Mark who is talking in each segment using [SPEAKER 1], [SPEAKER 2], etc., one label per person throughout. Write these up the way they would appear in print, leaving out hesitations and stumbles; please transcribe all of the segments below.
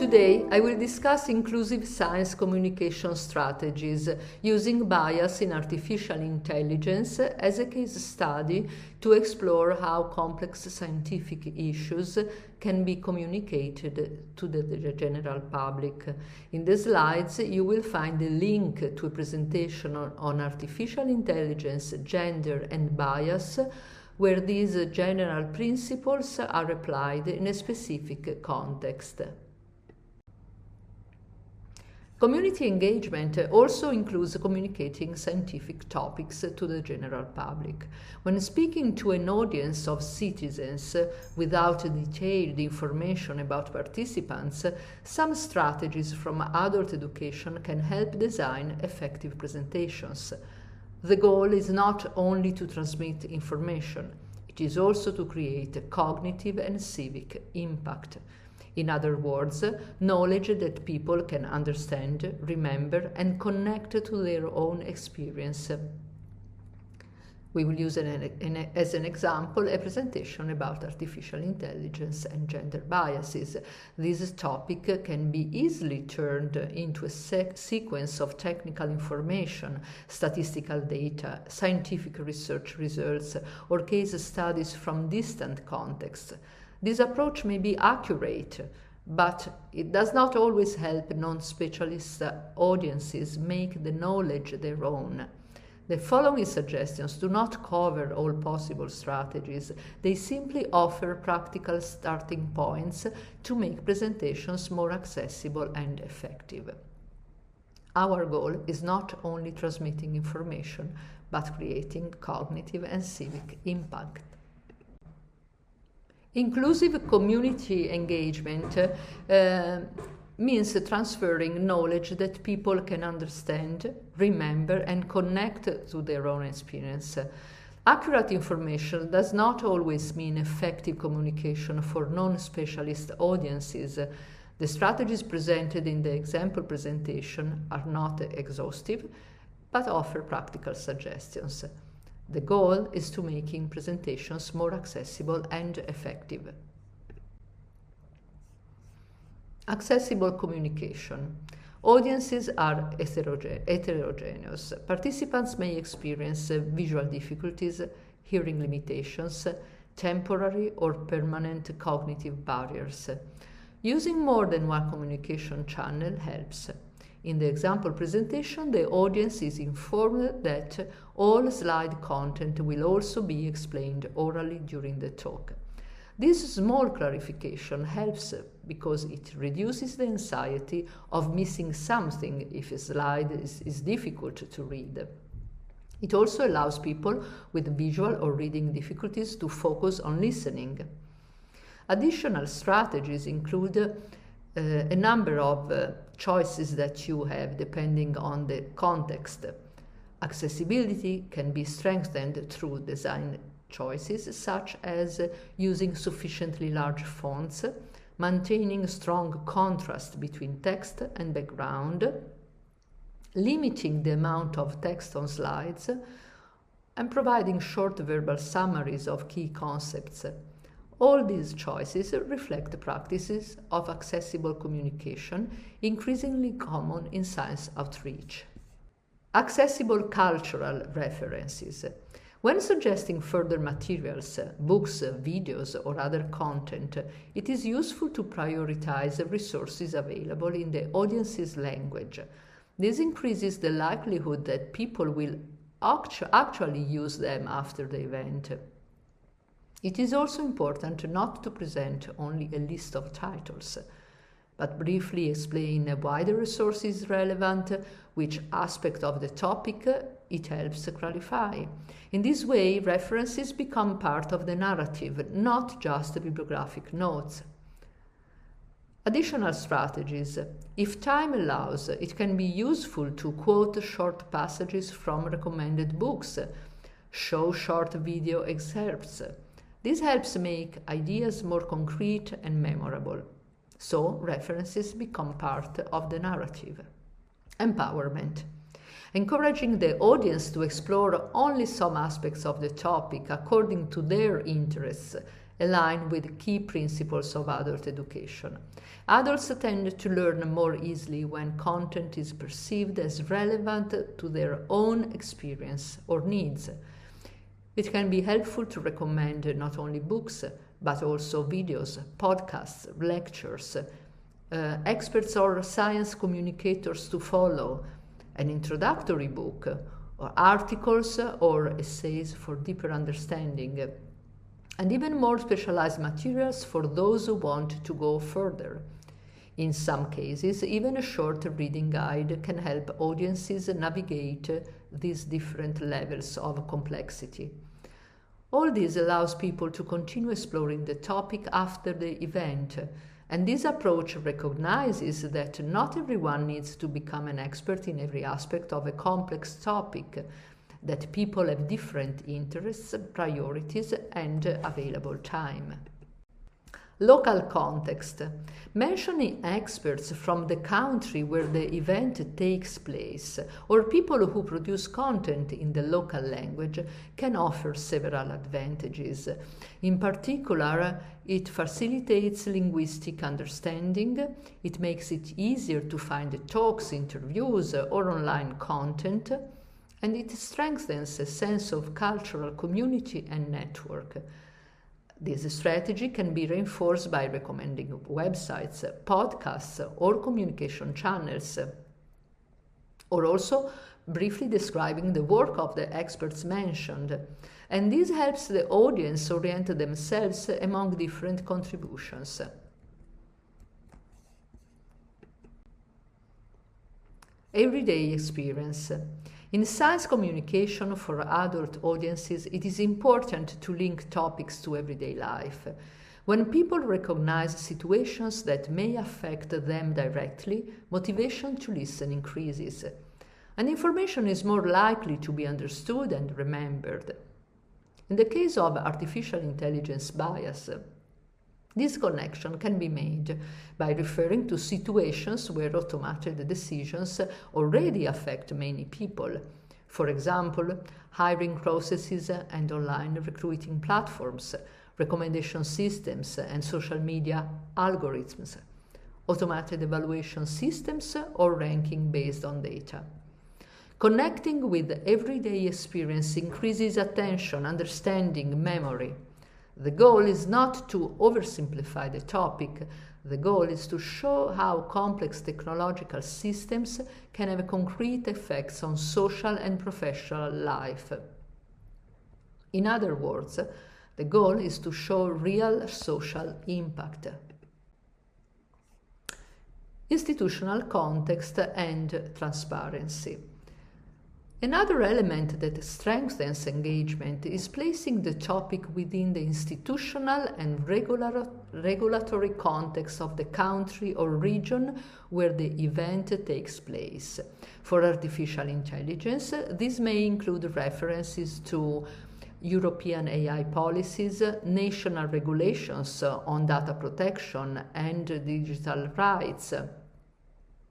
[SPEAKER 1] Today, I will discuss inclusive science communication strategies using bias in artificial intelligence as a case study to explore how complex scientific issues can be communicated to the general public. In the slides, you will find a link to a presentation on artificial intelligence, gender, and bias, where these general principles are applied in a specific context. Community engagement also includes communicating scientific topics to the general public. When speaking to an audience of citizens without detailed information about participants, some strategies from adult education can help design effective presentations. The goal is not only to transmit information, it is also to create cognitive and civic impact. In other words, knowledge that people can understand, remember, and connect to their own experience. We will use as an example a presentation about artificial intelligence and gender biases. This topic can be easily turned into a sequence of technical information, statistical data, scientific research results, or case studies from distant contexts. This approach may be accurate, but it does not always help non-specialist audiences make the knowledge their own. The following suggestions do not cover all possible strategies. They simply offer practical starting points to make presentations more accessible and effective. Our goal is not only transmitting information, but creating cognitive and civic impact. Inclusive community engagement means transferring knowledge that people can understand, remember, and connect to their own experience. Accurate information does not always mean effective communication for non-specialist audiences. The strategies presented in the example presentation are not exhaustive, but offer practical suggestions. The goal is to making presentations more accessible and effective. Accessible communication. Audiences are heterogeneous. Participants may experience visual difficulties, hearing limitations, temporary or permanent cognitive barriers. Using more than one communication channel helps. In the example presentation, the audience is informed that all slide content will also be explained orally during the talk. This small clarification helps because it reduces the anxiety of missing something if a slide is difficult to read. It also allows people with visual or reading difficulties to focus on listening. Additional strategies include a number of choices that you have depending on the context. Accessibility can be strengthened through design choices such as using sufficiently large fonts, maintaining strong contrast between text and background, limiting the amount of text on slides, and providing short verbal summaries of key concepts. All these choices reflect practices of accessible communication, increasingly common in science outreach. Accessible cultural references. When suggesting further materials, books, videos, or other content, it is useful to prioritize resources available in the audience's language. This increases the likelihood that people will actually use them after the event. It is also important not to present only a list of titles, but briefly explain why the resource is relevant, which aspect of the topic it helps clarify. In this way, references become part of the narrative, not just bibliographic notes. Additional strategies. If time allows, it can be useful to quote short passages from recommended books, show short video excerpts. This helps make ideas more concrete and memorable. So, references become part of the narrative. Empowerment. Encouraging the audience to explore only some aspects of the topic according to their interests align with key principles of adult education. Adults tend to learn more easily when content is perceived as relevant to their own experience or needs. It can be helpful to recommend not only books, but also videos, podcasts, lectures, experts or science communicators to follow, an introductory book, or articles or essays for deeper understanding, and even more specialized materials for those who want to go further. In some cases, even a short reading guide can help audiences navigate these different levels of complexity. All this allows people to continue exploring the topic after the event, and this approach recognizes that not everyone needs to become an expert in every aspect of a complex topic, that people have different interests, priorities, and available time. Local context. Mentioning experts from the country where the event takes place or people who produce content in the local language can offer several advantages. In particular, it facilitates linguistic understanding, it makes it easier to find talks, interviews, or online content, and it strengthens a sense of cultural community and network. This strategy can be reinforced by recommending websites, podcasts, or communication channels, or also briefly describing the work of the experts mentioned. And this helps the audience orient themselves among different contributions. Everyday experience. In science communication for adult audiences, it is important to link topics to everyday life. When people recognize situations that may affect them directly, motivation to listen increases, and information is more likely to be understood and remembered. In the case of artificial intelligence bias, this connection can be made by referring to situations where automated decisions already affect many people. For example, hiring processes and online recruiting platforms, recommendation systems and social media algorithms, automated evaluation systems or ranking based on data. Connecting with everyday experience increases attention, understanding, memory. The goal is not to oversimplify the topic. The goal is to show how complex technological systems can have concrete effects on social and professional life. In other words, the goal is to show real social impact. Institutional context and transparency. Another element that strengthens engagement is placing the topic within the institutional and regulatory context of the country or region where the event takes place. For artificial intelligence, this may include references to European AI policies, national regulations on data protection and digital rights,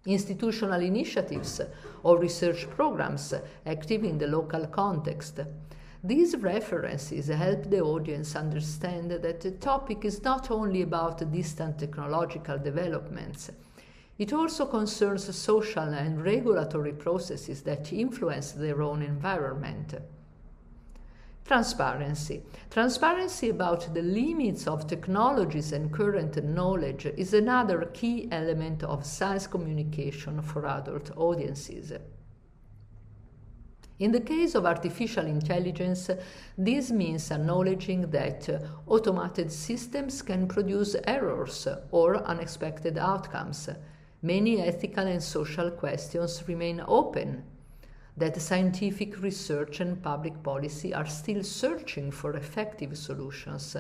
[SPEAKER 1] institutional initiatives or research programs active in the local context. These references help the audience understand that the topic is not only about distant technological developments. It also concerns social and regulatory processes that influence their own environment. Transparency. Transparency about the limits of technologies and current knowledge is another key element of science communication for adult audiences. In the case of artificial intelligence, this means acknowledging that automated systems can produce errors or unexpected outcomes. Many ethical and social questions remain open, that scientific research and public policy are still searching for effective solutions.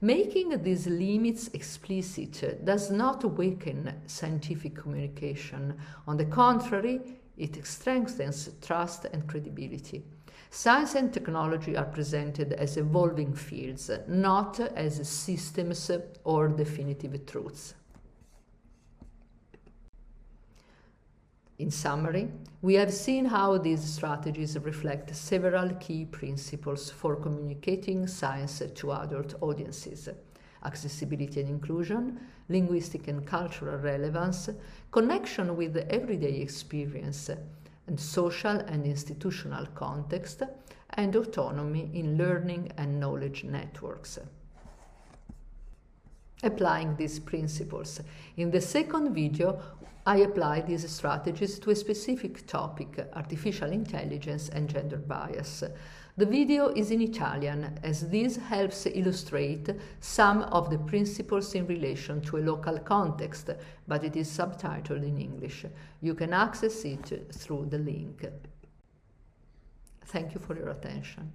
[SPEAKER 1] Making these limits explicit does not weaken scientific communication. On the contrary, it strengthens trust and credibility. Science and technology are presented as evolving fields, not as systems or definitive truths. In summary, we have seen how these strategies reflect several key principles for communicating science to adult audiences: accessibility and inclusion, linguistic and cultural relevance, connection with the everyday experience, and social and institutional context, and autonomy in learning and knowledge networks. Applying these principles. In the second video, I apply these strategies to a specific topic: artificial intelligence and gender bias. The video is in Italian, as this helps illustrate some of the principles in relation to a local context, but it is subtitled in English. You can access it through the link. Thank you for your attention.